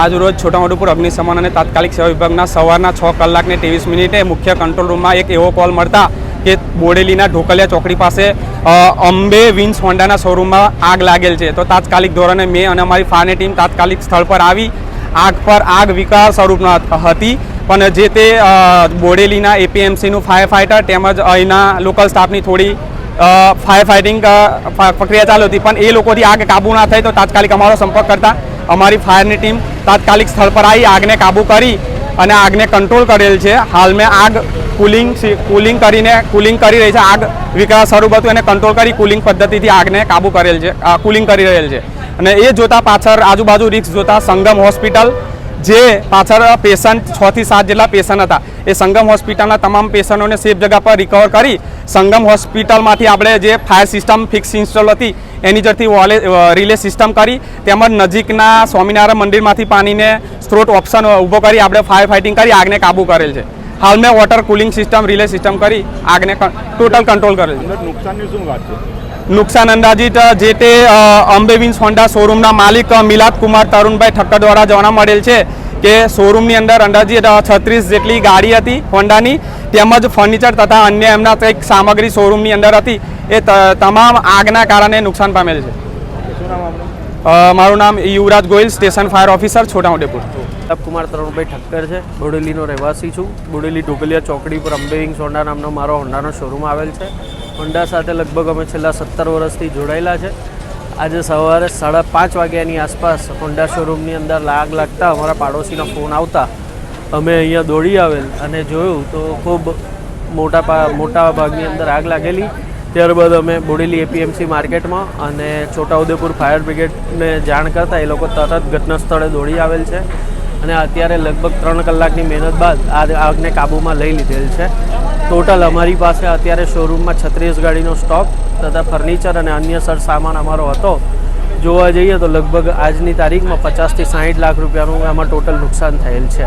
આજ રોજ છોટાઉદેપુર અગ્નિશમન અને તાત્કાલિક સેવા વિભાગના સવારના 6 કલાકને 23 મિનિટે મુખ્ય કંટ્રોલ રૂમમાં એક એવો કોલ મળતા કે બોડેલીના ઢોકલિયા ચોકડી પાસે અંબે વિન્સ હોન્ડાના શોરૂમમાં આગ લાગેલ છે। તો તાત્કાલિક ધોરણે મેં અને અમારી ફાયરની ટીમ તાત્કાલિક સ્થળ પર આવી આગ વિકરાળ સ્વરૂપમાં હતી, પણ જે તે બોડેલીના એપીએમસીનું ફાયર ફાઇટર તેમજ અહીંના લોકલ સ્ટાફની થોડી ફાયર ફાઇટિંગ પ્રક્રિયા ચાલુ હતી, પણ એ લોકોથી આગ કાબૂ ના થઈ। તો તાત્કાલિક અમારો સંપર્ક કરતા અમારી ફાયરની ટીમ તાત્કાલિક સ્થળ પર આવી આગને કાબૂ કરી અને આગને કંટ્રોલ કરેલ છે। હાલમાં આગ કુલિંગ કરી રહી છે। આગ વિકરાળ સ્વરૂપ હતું એને કંટ્રોલ કરી કુલિંગ પદ્ધતિથી આગને કાબૂ કરેલ છે, કુલિંગ કરી રહેલ છે। અને એ જોતા પાછળ આજુબાજુ રિસ્ક જોતા સંગમ હોસ્પિટલ જે પાછળ પેશન્ટ 6 થી 7 જેટલા પેશન્ટ હતા એ સંગમ હોસ્પિટલના તમામ પેશન્ટોને સેફ જગ્યા પર રિકવર કરી સંગમ હોસ્પિટલમાંથી આપણે જે ફાયર સિસ્ટમ ફિક્સ ઇન્સ્ટોલ હતી એની જરથી રિલે સિસ્ટમ કરી તેમજ નજીકના સ્વામિનારાયણ મંદિરમાંથી પાણીને સ્ત્રોત ઓપ્શન ઊભો કરી આપણે ફાયર ફાઇટિંગ કરી આગને કાબૂ કરેલ છે। હાલમાં water cooling system relay system કરી આગને ટોટલ કંટ્રોલ કરેલ છે। નુકસાનની શું વાત છે? નુકસાન અંદાજિત જે તે અંબે વિન્સ હોન્ડા શોરૂમના માલિક મિલાદ કુમાર તરુણભાઈ ઠક્કર દ્વારા જાણવા મળેલ છે કે શોરૂમની અંદર અંદાજિત 36 જેટલી ગાડી હતી હોન્ડાની, તેમજ ફર્નિચર તથા અન્ય એમના કંઈક સામગ્રી શોરૂમની અંદર હતી, એ તમામ આગના કારણે નુકસાન પામેલ છે। શું નામ આપનું? મારું નામ Yuvraj Goyal, station fire officer Chhotaudepur. Kumar Tarunbhai Thakkar છે, બોડેલીનો રહેવાસી છું। બોડેલી ઢોકલિયા ચોકડી પર અંબે વિન્સ હોન્ડા નામનો મારો હોન્ડાનો શોરૂમ આવેલ છે। હોન્ડા સાથે લગભગ અમે છેલ્લા 17 વર્ષથી જોડાયેલા છે। આજે સવારે 5:30 વાગ્યાની આસપાસ હોન્ડા શોરૂમની અંદર આગ લાગતા અમારા પાડોશીનો ફોન આવતા અમે અહીંયા દોડી આવેલ અને જોયું તો ખૂબ મોટા ભાગની અંદર આગ લાગેલી। ત્યારબાદ અમે બોડેલી એપીએમસી માર્કેટમાં અને છોટાઉદેપુર ફાયર બ્રિગેડને જાણ કરતાં એ લોકો તરત ઘટના સ્થળે દોડી આવેલ છે અને અત્યારે લગભગ 3 કલાકની મહેનત બાદ આ આગને કાબૂમાં લઈ લીધેલ છે। ટોટલ અમારી પાસે અત્યારે શોરૂમમાં 36 ગાડીનો સ્ટોક તથા ફર્નિચર અને અન્ય સરસામાન અમારો હતો। જોવા જઈએ તો લગભગ આજની તારીખમાં 50 થી 60 લાખ રૂપિયાનું આમાં ટોટલ નુકસાન થયેલ છે।